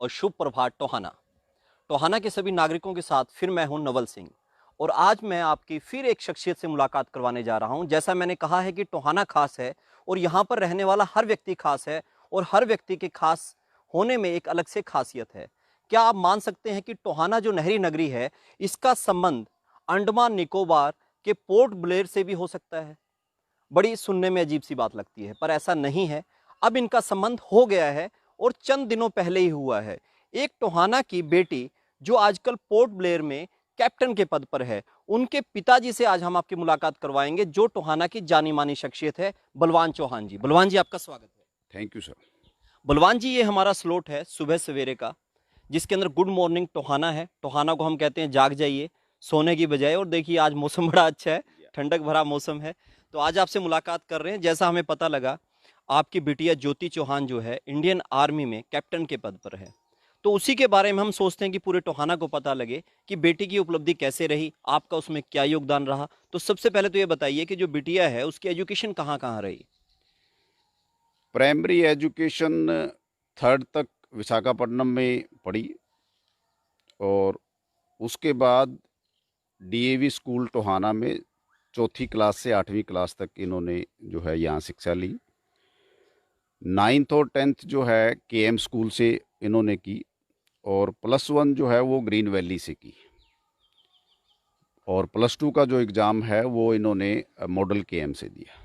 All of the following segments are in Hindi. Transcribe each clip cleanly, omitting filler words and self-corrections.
और शुभ प्रभात टोहाना। टोहाना के सभी नागरिकों के साथ फिर मैं हूं नवल सिंह और आज मैं आपकी फिर एक शख्सियत से मुलाकात करवाने जा रहा हूं। जैसा मैंने कहा है कि टोहाना खास है और यहाँ पर रहने वाला हर व्यक्ति खास है और हर व्यक्ति के खास होने में एक अलग से खासियत है। क्या आप मान सकते हैं कि टोहाना जो नहरी नगरी है, इसका संबंध अंडमान निकोबार के पोर्ट ब्लेयर से भी हो सकता है? बड़ी सुनने में अजीब सी बात लगती है, पर ऐसा नहीं है। अब इनका संबंध हो गया है और चंद दिनों पहले ही हुआ है। एक टोहाना की बेटी जो आजकल पोर्ट ब्लेयर में कैप्टन के पद पर है, उनके पिताजी से आज हम आपकी मुलाकात करवाएंगे, जो टोहाना की जानी मानी शख्सियत है, बलवान चौहान जी। बलवान जी, आपका स्वागत है। Thank you sir. बलवान जी, ये हमारा स्लॉट है सुबह सवेरे का, जिसके अंदर गुड मॉर्निंग टोहाना है। टोहाना को हम कहते हैं जाग जाइए सोने की बजाय। और देखिए आज मौसम बड़ा अच्छा है, ठंडक भरा मौसम है। तो आज आपसे मुलाकात कर रहे हैं। जैसा हमें पता लगा, आपकी बिटिया ज्योति चौहान जो है इंडियन आर्मी में कैप्टन के पद पर है। तो उसी के बारे में हम सोचते हैं कि पूरे टोहाना को पता लगे कि बेटी की उपलब्धि कैसे रही, आपका उसमें क्या योगदान रहा। तो सबसे पहले तो ये बताइए कि जो बिटिया है उसकी एजुकेशन कहाँ कहाँ रही? प्राइमरी एजुकेशन थर्ड तक विशाखापट्टनम में पढ़ी और उसके बाद डीएवी स्कूल टोहाना में चौथी क्लास से 8वीं क्लास तक इन्होंने जो है यहाँ शिक्षा ली। 9th और 10th जो है केएम स्कूल से इन्होंने की और +1 जो है वो ग्रीन वैली से की और +2 का जो एग्ज़ाम है वो इन्होंने मॉडल केएम से दिया।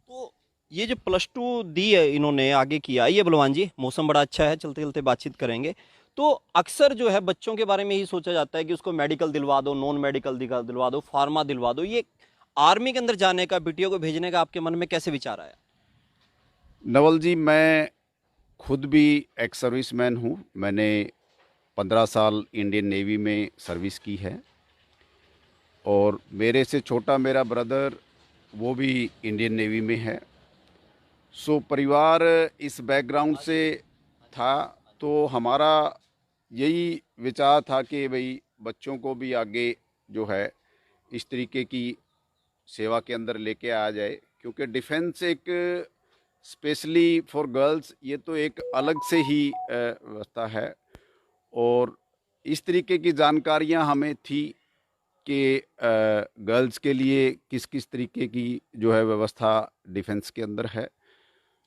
तो ये जो +2 दी है इन्होंने, आगे किया, ये बलवान जी मौसम बड़ा अच्छा है, चलते चलते बातचीत करेंगे। तो अक्सर जो है बच्चों के बारे में यही सोचा जाता है कि उसको मेडिकल दिलवा दो, नॉन मेडिकल दिलवा दो, फार्मा दिलवा दो। ये आर्मी के अंदर जाने का, बिटिया को भेजने का आपके मन में कैसे विचार आया? नवल जी, मैं खुद भी एक सर्विसमैन हूँ। मैंने 15 साल इंडियन नेवी में सर्विस की है और मेरे से छोटा मेरा ब्रदर वो भी इंडियन नेवी में है। सो परिवार इस बैकग्राउंड से था, तो हमारा यही विचार था कि भाई बच्चों को भी आगे जो है इस तरीके की सेवा के अंदर लेके आ जाए, क्योंकि डिफेंस एक स्पेशली फॉर गर्ल्स ये तो एक अलग से ही व्यवस्था है और इस तरीके की जानकारियां हमें थी कि गर्ल्स के लिए किस किस तरीके की जो है व्यवस्था डिफेंस के अंदर है।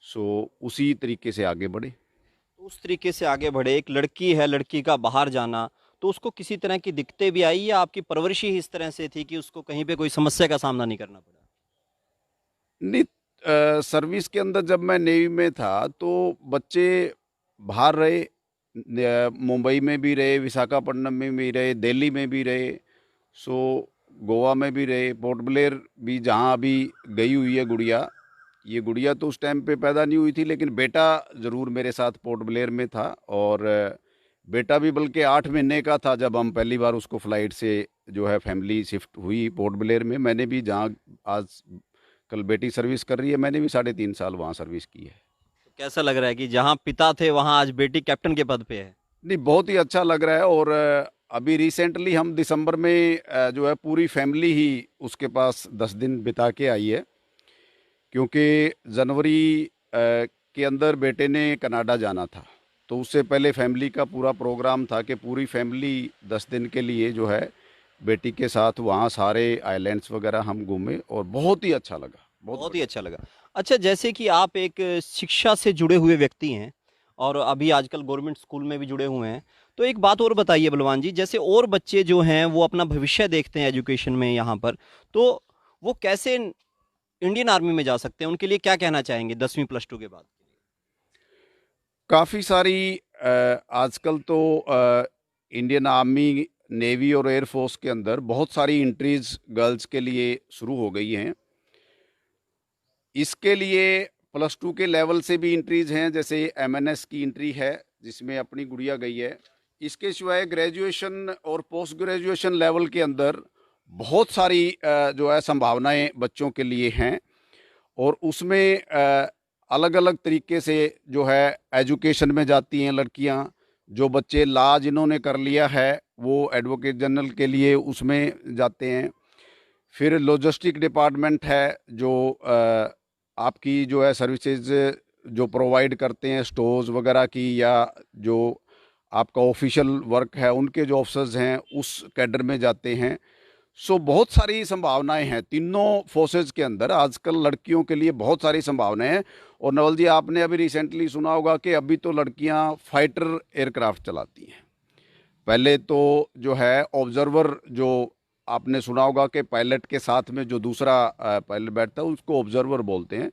सो उसी तरीके से आगे बढ़े। तो उस तरीके से आगे बढ़े। एक लड़की है, लड़की का बाहर जाना, तो उसको किसी तरह की दिक्कतें भी आई या आपकी परवरिश ही इस तरह से थी कि उसको कहीं पे कोई समस्या का सामना नहीं करना पड़ा? नहीं, सर्विस के अंदर जब मैं नेवी में था तो बच्चे बाहर रहे, मुंबई में भी रहे, विशाखापट्टनम में भी रहे, दिल्ली में भी रहे, सो गोवा में भी रहे, पोर्ट ब्लेयर भी जहाँ अभी गई हुई है गुड़िया। ये गुड़िया तो उस टाइम पे पैदा नहीं हुई थी, लेकिन बेटा ज़रूर मेरे साथ पोर्ट ब्लेयर में था और बेटा भी बल्कि 8 महीने का था जब हम पहली बार उसको फ़्लाइट से जो है फैमिली शिफ्ट हुई पोर्ट ब्लेयर में। मैंने भी जहाँ आज कल बेटी सर्विस कर रही है, मैंने भी 3.5 साल वहाँ सर्विस की है। तो कैसा लग रहा है कि जहाँ पिता थे वहाँ आज बेटी कैप्टन के पद पे है? नहीं, बहुत ही अच्छा लग रहा है और अभी रिसेंटली हम दिसंबर में जो है पूरी फैमिली ही उसके पास 10 दिन बिता के आई है, क्योंकि जनवरी के अंदर बेटे ने कनाडा जाना था। तो उससे पहले फैमिली का पूरा प्रोग्राम था कि पूरी फैमिली 10 दिन के लिए जो है बेटी के साथ वहाँ सारे आइलैंड्स वगैरह हम घूमे और बहुत ही अच्छा लगा, बहुत बहुत ही बढ़िया। अच्छा लगा। अच्छा, जैसे कि आप एक शिक्षा से जुड़े हुए व्यक्ति हैं और अभी आजकल गवर्नमेंट स्कूल में भी जुड़े हुए हैं, तो एक बात और बताइए बलवान जी, जैसे और बच्चे जो हैं वो अपना भविष्य देखते हैं एजुकेशन में यहाँ पर, तो वो कैसे इंडियन आर्मी में जा सकते हैं? उनके लिए क्या कहना चाहेंगे 10वीं +2 के बाद? काफ़ी सारी आजकल तो इंडियन आर्मी, नेवी और एयरफोर्स के अंदर बहुत सारी एंट्रीज गर्ल्स के लिए शुरू हो गई हैं। इसके लिए +2 के लेवल से भी एंट्रीज हैं, जैसे एमएनएस की एंट्री है जिसमें अपनी गुड़िया गई है। इसके सिवाय ग्रेजुएशन और पोस्ट ग्रेजुएशन लेवल के अंदर बहुत सारी जो है संभावनाएं बच्चों के लिए हैं और उसमें अलग अलग तरीके से जो है एजुकेशन में जाती हैं लड़कियां। जो बच्चे लॉ जिन्होंने कर लिया है वो एडवोकेट जनरल के लिए उसमें जाते हैं। फिर लॉजिस्टिक डिपार्टमेंट है जो आपकी जो है सर्विसेज जो प्रोवाइड करते हैं स्टोर्स वगैरह की, या जो आपका ऑफिशियल वर्क है, उनके जो ऑफिसर्स हैं उस कैडर में जाते हैं। सो बहुत सारी संभावनाएं हैं तीनों फोर्सेज के अंदर। आजकल लड़कियों के लिए बहुत सारी संभावनाएं हैं। और नवल जी, आपने अभी रिसेंटली सुना होगा कि अभी तो लड़कियां फाइटर एयरक्राफ्ट चलाती हैं। पहले तो जो है ऑब्जर्वर, जो आपने सुना होगा कि पायलट के साथ में जो दूसरा पायलट बैठता है उसको ऑब्जर्वर बोलते हैं।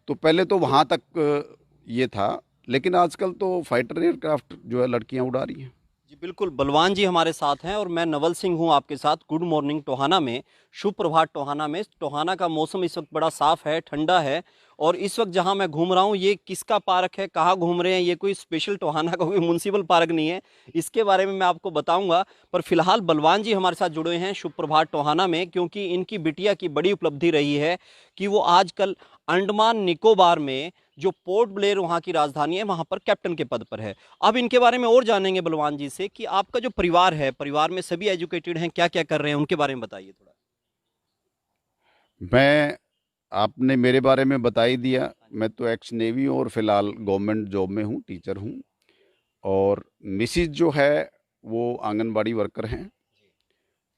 तो पहले तो वहाँ तक ये था, लेकिन आजकल तो फाइटर एयरक्राफ्ट जो है लड़कियाँ उड़ा रही हैं। जी बिल्कुल, बलवान जी हमारे साथ हैं और मैं नवल सिंह हूं आपके साथ। गुड मॉर्निंग टोहाना में, शुभ प्रभात टोहाना में। टोहाना का मौसम इस वक्त बड़ा साफ है, ठंडा है। और इस वक्त जहां मैं घूम रहा हूं, ये किसका पार्क है, कहाँ घूम रहे हैं, ये कोई स्पेशल टोहाना का कोई म्युनिसिपल पार्क नहीं है, इसके बारे में मैं आपको बताऊंगा। पर फिलहाल बलवान जी हमारे साथ जुड़े हैं शुभ प्रभात टोहाना में, क्योंकि इनकी बिटिया की बड़ी उपलब्धि रही है कि वो आजकल अंडमान निकोबार में, जो पोर्ट ब्लेयर वहाँ की राजधानी है, वहाँ पर कैप्टन के पद पर है। अब इनके बारे में और जानेंगे बलवान जी से कि आपका जो परिवार है, परिवार में सभी एजुकेटेड हैं, क्या क्या कर रहे हैं, उनके बारे में बताइए थोड़ा। मैं आपने मेरे बारे में बता ही दिया। मैं तो एक्स नेवी हूँ और फिलहाल गवर्नमेंट जॉब में हूँ, टीचर हूँ। और मिसिज जो है वो आंगनबाड़ी वर्कर हैं।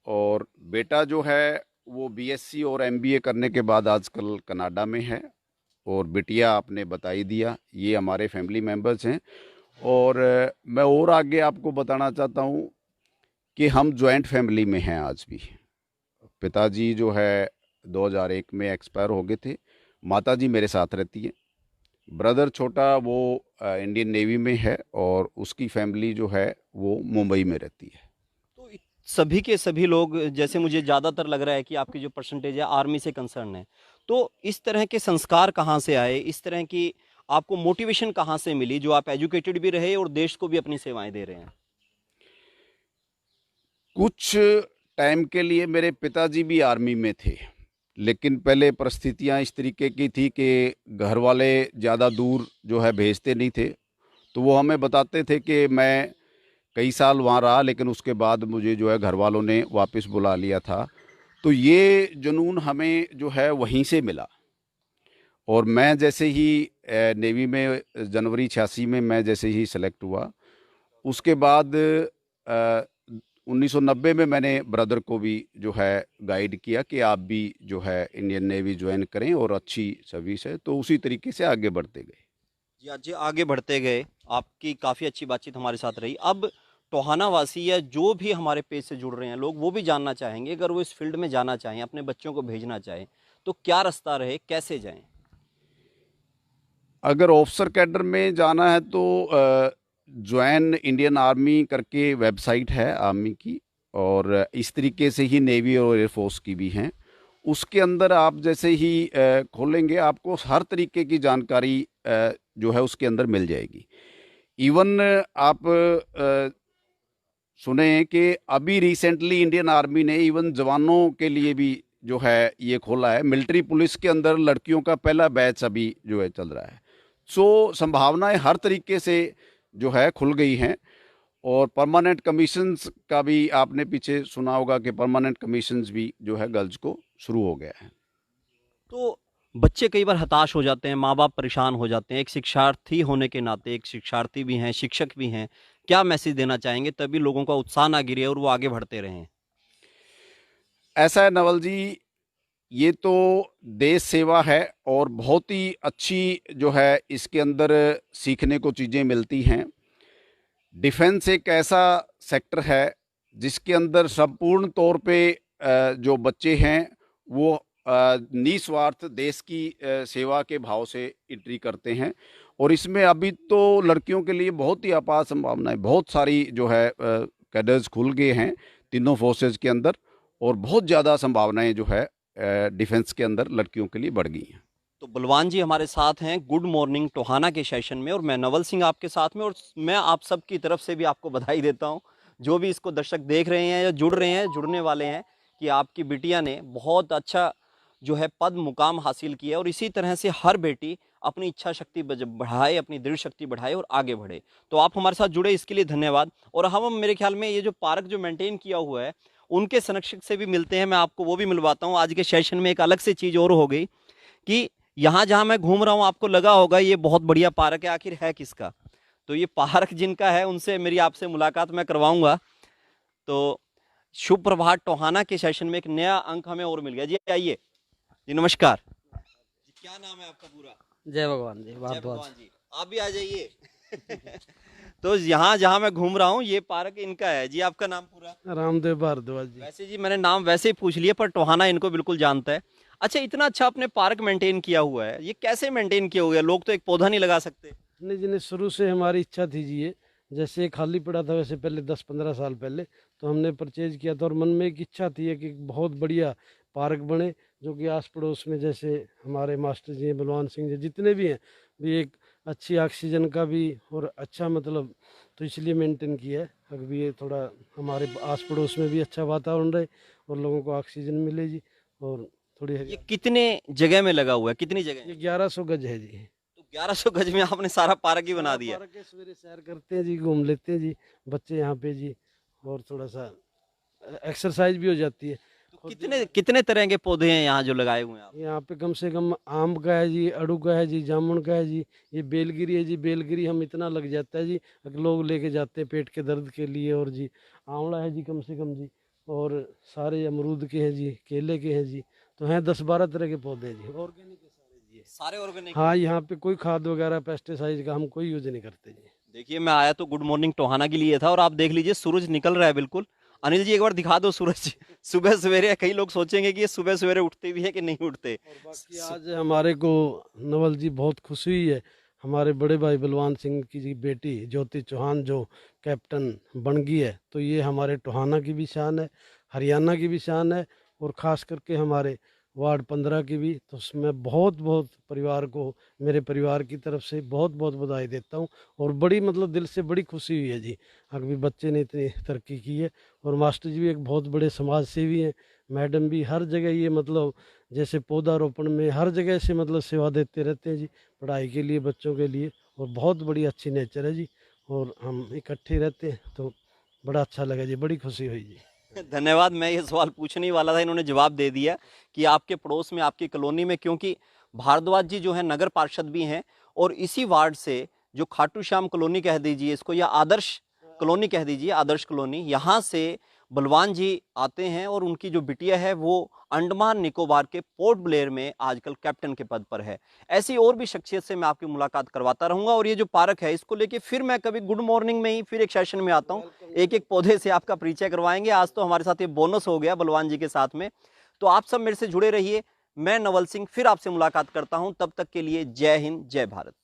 और बेटा जो है वो बीएससी और एमबीए करने के बाद आजकल कनाडा में है। और बिटिया आपने बता ही दिया, ये हमारे फैमिली मेम्बर्स हैं। और मैं और आगे आपको बताना चाहता हूँ कि हम जॉइंट फैमिली में हैं आज भी। पिताजी जो है 2001 में एक्सपायर हो गए थे। माताजी मेरे साथ रहती है। ब्रदर छोटा वो इंडियन नेवी में है और उसकी फैमिली जो है वो मुंबई में रहती है। तो सभी के सभी लोग, जैसे मुझे ज़्यादातर लग रहा है कि आपकी जो परसेंटेज है आर्मी से कंसर्न है, तो इस तरह के संस्कार कहाँ से आए, इस तरह की आपको मोटिवेशन कहाँ से मिली, जो आप एजुकेटेड भी रहे और देश को भी अपनी सेवाएं दे रहे हैं। कुछ टाइम के लिए मेरे पिताजी भी आर्मी में थे, लेकिन पहले परिस्थितियां इस तरीके की थी कि घर वाले ज़्यादा दूर जो है भेजते नहीं थे। तो वो हमें बताते थे कि मैं कई साल वहाँ रहा, लेकिन उसके बाद मुझे जो है घर वालों ने वापस बुला लिया था। तो ये जुनून हमें जो है वहीं से मिला। और मैं जैसे ही नेवी में जनवरी 86 में मैं जैसे ही सेलेक्ट हुआ, उसके बाद 1990 में मैंने ब्रदर को भी जो है गाइड किया कि आप भी जो है इंडियन नेवी ज्वाइन करें और अच्छी सर्विस है। तो उसी तरीके से आगे बढ़ते गए। जी आज जी आगे बढ़ते गए, आपकी काफ़ी अच्छी बातचीत हमारे साथ रही। अब टोहाना वासी या जो भी हमारे पेज से जुड़ रहे हैं लोग, वो भी जानना चाहेंगे, अगर वो इस फील्ड में जाना चाहें, अपने बच्चों को भेजना चाहें, तो क्या रास्ता रहे, कैसे जाएं। अगर ऑफिसर कैडर में जाना है तो ज्वाइन इंडियन आर्मी करके वेबसाइट है आर्मी की, और इस तरीके से ही नेवी और एयरफोर्स की भी हैं। उसके अंदर आप जैसे ही खोलेंगे, आपको हर तरीके की जानकारी जो है उसके अंदर मिल जाएगी। इवन आप सुने कि अभी रिसेंटली इंडियन आर्मी ने इवन जवानों के लिए भी जो है ये खोला है। मिलिट्री पुलिस के अंदर लड़कियों का पहला बैच अभी जो है चल रहा है। सो संभावनाएं हर तरीके से जो है खुल गई हैं। और परमानेंट कमीशंस का भी आपने पीछे सुना होगा कि परमानेंट कमीशंस भी जो है गर्ल्स को शुरू हो गया है। तो बच्चे कई बार हताश हो जाते हैं, माँ बाप परेशान हो जाते हैं, एक शिक्षार्थी होने के नाते, एक शिक्षार्थी भी हैं, शिक्षक भी हैं, क्या मैसेज देना चाहेंगे तभी लोगों का उत्साह ना गिरे और वो आगे बढ़ते रहें। ऐसा है नवल जी, ये तो देश सेवा है और बहुत ही अच्छी जो है इसके अंदर सीखने को चीज़ें मिलती हैं। डिफेंस एक ऐसा सेक्टर है जिसके अंदर संपूर्ण तौर पे जो बच्चे हैं वो निस्वार्थ देश की सेवा के भाव से एंट्री करते हैं। और इसमें अभी तो लड़कियों के लिए बहुत ही अपार संभावनाएं, बहुत सारी जो है कैडर्स खुल गए हैं तीनों फोर्सेज के अंदर। और बहुत ज़्यादा संभावनाएं जो है डिफेंस के अंदर लड़कियों के लिए बढ़ गई हैं। तो बलवान जी हमारे साथ हैं गुड मॉर्निंग टोहाना के सेशन में, और मैं नवल सिंह आपके साथ में, और मैं आप सब की तरफ से भी आपको बधाई देता हूं, जो भी इसको दर्शक देख रहे हैं या जुड़ रहे हैं, जुड़ने वाले हैं, कि आपकी बिटिया ने बहुत अच्छा जो है पद मुकाम हासिल किया। और इसी तरह से हर बेटी अपनी इच्छा शक्ति बढ़ाए, अपनी दृढ़ शक्ति बढ़ाए और आगे बढ़े। तो आप हमारे साथ जुड़े, इसके लिए धन्यवाद। और हम मेरे ख्याल में ये जो पार्क जो मेंटेन किया हुआ है, उनके संरक्षक से भी मिलते हैं, मैं आपको वो भी मिलवाता हूँ। आज के सेशन में एक अलग से चीज़ और हो गई कि यहाँ जहाँ मैं घूम रहा हूँ, आपको लगा होगा ये बहुत बढ़िया पार्क है, आखिर है किसका। तो ये पार्क जिनका है उनसे मेरी आपसे मुलाकात मैं करवाऊंगा। तो शुभ प्रभात टोहाना के सेशन में एक नया अंक हमें और मिल गया। जी आइए जी, नमस्कार जी, क्या नाम है आपका पूरा? जय भगवान जी, जय भारद्वाज। भगवान जी, आप भी आ जाइए। तो यहाँ जहाँ मैं घूम रहा हूँ ये पार्क इनका है जी। आपका नाम पूरा? रामदेव भारद्वाज जी। वैसे जी मैंने नाम वैसे ही पूछ लिया, पर टोहाना इनको बिल्कुल जानता है। अच्छा, इतना अच्छा आपने पार्क मेंटेन किया हुआ है, ये कैसे मेंटेन किया हुआ है? लोग तो एक पौधा नहीं लगा सकते। नहीं जी, नहीं, शुरू से हमारी इच्छा थी जी। ये जैसे खाली पड़ा था वैसे पहले 10-15 साल पहले तो हमने परचेज किया था, और मन में एक इच्छा थी कि एक बहुत बढ़िया पार्क बने जो कि आस पड़ोस में, जैसे हमारे मास्टर जी हैं, बलवान सिंह जी, जितने भी हैं, भी एक अच्छी ऑक्सीजन का भी और अच्छा मतलब, तो इसलिए मेंटेन किया है। अभी ये थोड़ा हमारे आस पड़ोस में भी अच्छा वातावरण रहे और लोगों को ऑक्सीजन मिले जी, और थोड़ी ये कितने जगह में लगा हुआ है, कितनी जगह? ये 1100 गज है जी। तो 1100 गज में आपने सारा पार्क ही बना दिया। पार्क है, सवेरे सैर करते हैं जी, घूम लेते हैं जी बच्चे यहाँ पे जी, और थोड़ा सा एक्सरसाइज भी हो जाती है। तो कितने कितने तरह के पौधे हैं यहाँ जो लगाए हुए हैं आप? यहाँ पे कम से कम आम का है जी, अड़ू का है जी, जामुन का है जी, ये बेलगिरी है जी। बेलगिरी हम इतना लग जाता है जी, लोग लेके जाते हैं पेट के दर्द के लिए। और जी आंवला है जी कम से कम जी, और सारे अमरूद के हैं जी, केले के हैं जी, तो हैं 10-12 तरह के पौधे हैं जी, ऑर्गेनिक है सारे जी। सारे ऑर्गेनिक? हाँ, यहाँ पे कोई खाद वगैरह पेस्टिसाइड का हम कोई यूज नहीं करते जी। देखिए, मैं आया तो गुड मॉर्निंग टोहाना के लिए था, और आप देख लीजिए सूरज निकल रहा है बिल्कुल। अनिल जी एक बार दिखा दो सूरज। सुबह सवेरे कई लोग सोचेंगे कि ये सुबह सवेरे उठते भी है कि नहीं उठते। और बाकी आज हमारे को नवल जी बहुत खुशी हुई है, हमारे बड़े भाई बलवान सिंह की जी बेटी ज्योति चौहान जो कैप्टन बन गई है, तो ये हमारे टोहाना की भी शान है, हरियाणा की भी शान है, और ख़ास करके हमारे वार्ड 15 की भी। तो उसमें बहुत बहुत परिवार को, मेरे परिवार की तरफ से बहुत बहुत बधाई देता हूँ, और बड़ी मतलब दिल से बड़ी खुशी हुई है जी, अभी बच्चे ने इतनी तरक्की की है। और मास्टर जी भी एक बहुत बड़े समाज सेवी हैं, मैडम भी हर जगह ये मतलब जैसे पौधारोपण में हर जगह से मतलब सेवा देते रहते हैं जी, पढ़ाई के लिए, बच्चों के लिए, और बहुत बड़ी अच्छी नेचर है जी, और हम इकट्ठे रहते हैं तो बड़ा अच्छा लगा जी, बड़ी खुशी हुई जी। धन्यवाद। मैं ये सवाल पूछने ही वाला था, इन्होंने जवाब दे दिया कि आपके पड़ोस में, आपकी कॉलोनी में, क्योंकि भारद्वाज जी जो है नगर पार्षद भी हैं, और इसी वार्ड से जो खाटू श्याम कॉलोनी कह दीजिए इसको, या आदर्श कॉलोनी कह दीजिए, आदर्श कॉलोनी, यहाँ से बलवान जी आते हैं, और उनकी जो बिटिया है वो अंडमान निकोबार के पोर्ट ब्लेयर में आजकल कैप्टन के पद पर है। ऐसी और भी शख्सियत से मैं आपकी मुलाकात करवाता रहूंगा, और ये जो पार्क है इसको लेके फिर मैं कभी गुड मॉर्निंग में ही फिर एक सेशन में आता हूँ, एक एक पौधे से आपका परिचय करवाएंगे। आज तो हमारे साथ ये बोनस हो गया बलवान जी के साथ में। तो आप सब मेरे से जुड़े रहिए। मैं नवल सिंह फिर आपसे मुलाकात करता हूं, तब तक के लिए जय हिंद, जय भारत।